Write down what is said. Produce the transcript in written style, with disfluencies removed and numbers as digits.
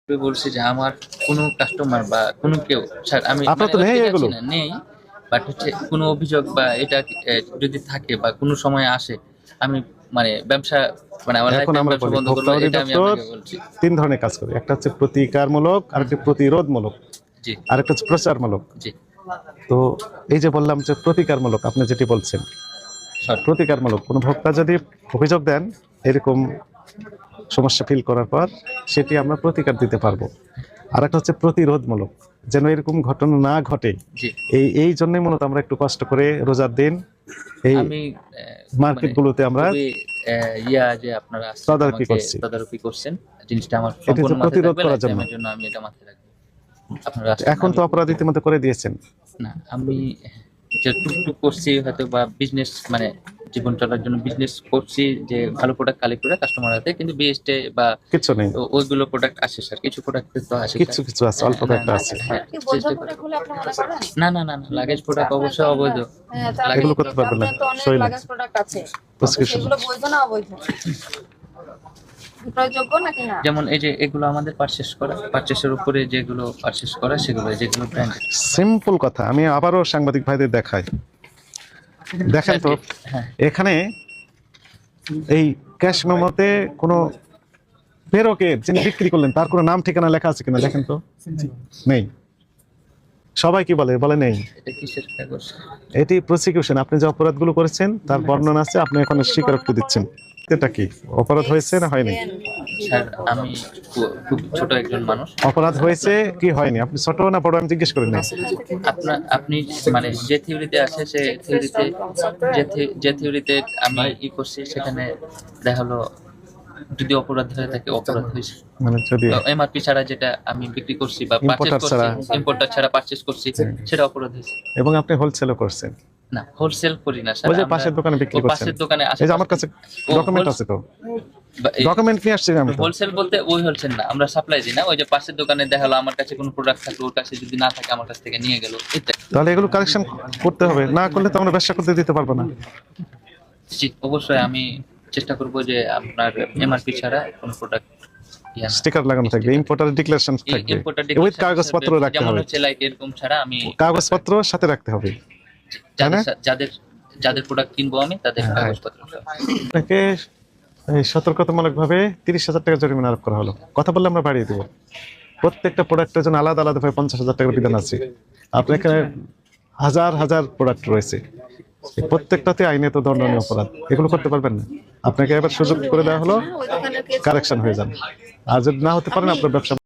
বলছি যে আমার কোনো কাস্টমার বা কোনো কেউ স্যার আমি আপনার তো ওই নেই পেজে এগুলো। আছি না, নেই। বাট হচ্ছে কোনো অভিযোগ বা এটা যদি থাকে বা কোনো সময় আসে, আমি ব্যবসা আমার লাইফ এখন টাইম আমরা ব্যবসা বলি বন্ধ ভোক্তা করবো, এটা আমি অধিদপ্তর আপনাকে বলছি। 3 ধরনের কাজ করে, একটা হচ্ছে প্রতিকারমূলক, আরেকটা প্রতিরোধমূলক, জি আরেকটা হচ্ছে প্রচারমূলক। জি। তো এই যে বললাম যে প্রতিকারমূলক, আপনি যেটি বলছেন সরি। প্রতিকারমূলক, কোনো ভোক্তা যদি অভিযোগ দেন এরকম সমস্যা ফিল করার পর, সেটি আমরা প্রতিকার দিতে পারবো। আর একটা হচ্ছে প্রতিরোধমূলক, যেন এরকম ঘটনা না ঘটে। জি। এই জন্যই মূলত আমরা একটু কষ্ট করে রোজার দিন এই আমি মার্কেটগুলোতে আমরা খুবই যে আপনারা আসছেন তদারকি আমাকে করছি। তদারকি করছেন, জিনিসটা আমার এটি সম্পূর্ণ হচ্ছে মাথায় প্রতিরোধ থাকবে, লাইফ করার জন্য। টাইমের জন্য আমি এটা মাথায় রাখবো। আপনারা আসছেন, এখন আমি তো অপরাধ ইতিমধ্যে করে দিয়েছেন। না আমি যে টুকটুক করছি হয়তো, বা বিজনেস জীবন চলার জন্য বিজনেস করছি, যে ভালো প্রোডাক্ট কালেক্ট করে কাস্টমার হাতে, কিন্তু বিএসটে বা কিছু নেই, ওইগুলো প্রোডাক্ট আসে স্যার, কিছু প্রোডাক্ট তো আসে কিছু স্যার। কিছু আছে, অল্প না কয়েকটা না আছে। হ্যাঁ, কি বৈধ চেষ্টা করি। প্রোডাক্ট বলে আপনি মনে করেন? না লাগেজ প্রোডাক্ট অবশ্যই অবৈধ। হ্যাঁ, তো লাগেজ এগুলো করতে পারবেন না, আপনার তো অনেক সই না, লাগেজ প্রোডাক্ট আছে, তো প্রেসক্রিপশন। সেগুলো বৈধ না অবৈধ? বিক্রয়যোগ্য নাকি না? যেমন এই যে এগুলো আমাদের পারচেসের উপরে যেগুলো পারচেস করা, সেগুলো যেগুলো ব্র্যান্ডেড। সিম্পল কথা, আমি আবারও সাংবাদিক ভাইদের দেখাই, দেখেন তো হ্যাঁ এখানে এই ক্যাশ মেমোতে কোনো প্রেরকের যিনি বিক্রি করলেন তার কোনো নাম ঠিকানা লেখা আছে কিনা দেখেন তো, নেই। সবাই কি বলে, বলে নেই। এটা কিসের কাগজ? এটি প্রসিকিউশন, আপনি যে অপরাধগুলো করেছেন তার বর্ণনা আছে, আপনি এখন স্বীকারোক্তি দিচ্ছেন। এটা কি অপরাধ হয়েছে না হয়নি? স্যার আমি খুব ছোট একজন মানুষ। অপরাধ হয়েছে কি হয়নি, আপনি ছোট না বড় আমি জিজ্ঞেস করি না। আপনি যে থিওরিতে আছে, সে থিওরিতে যে থিওরিতে আমি করছি, সেখানে দেখা হলো যদি অপরাধ হয়ে থাকে, অপরাধ হয়েছে। মানে যদি এমআরপি ছাড়া যেটা আমি বিক্রি করছি বা পারচেজ Importer করছি, ছাড়া। ইম্পোর্টার ছাড়া পারচেজ করছি, সেটা অপরাধ হয়েছে। এবং আপনি হোলসেলও করছেন, না হোলসেল করি না স্যার, ওই যে পাশের দোকানে বিক্রি করছেন, পাশের দোকানে এই যে আমার কাছে ডকুমেন্ট আছে, তো ডকুমেন্ট নিয়ে আসছি আমি তো। হোলসেল বলতে ওই হোলসেল না, আমরা সাপ্লাই দিই না। ওই যে পাশের দোকানে দেখা হলো আমার কাছে কোনো প্রোডাক্ট থাকলো, ওর কাছে যদি না থাকে আমার কাছ থেকে নিয়ে গেল, এটাই। তাহলে এগুলো কালেকশন করতে হবে, না করলে তো আমরা ব্যবসা করতে দিতে পারবো না। জি অবশ্যই আমি চেষ্টা করব যে আপনার এমআরপি ছাড়া কোনো প্রোডাক্ট স্টিকার লাগানো থাকবে, ইম্পোর্টার ডিক্লারেশন থাকবে, উইথ কাগজপত্র রাখতে যেমন হবে, হচ্ছে লাইক এরকম ছাড়া আমি কাগজপত্র সাথে রাখতে হবে। যাদের যাদের প্রোডাক্ট কিনবো আমি, তাদের কাগজপত্র সহ। আপনাকে এই সতর্কতামূলকভাবে 30,000 টাকা জরিমানা আরোপ করা হলো। কথা বললে আমরা বাড়িয়ে দেবো। প্রত্যেকটা প্রোডাক্টের জন্য আলাদা আলাদাভাবে 50,000 টাকার বিধান আছে। আপনার এখানে হাজার হাজার প্রোডাক্ট রয়েছে, এই প্রত্যেকটাতে আইনে তো দণ্ডনীয় অপরাধ, এগুলো করতে পারবেন না। আপনাকে এবার সুযোগ করে দেওয়া হলো, ওই দোকানের কেস কারেকশন হয়ে যান। আর যদি না হতে পারেন আপনার ব্যবসা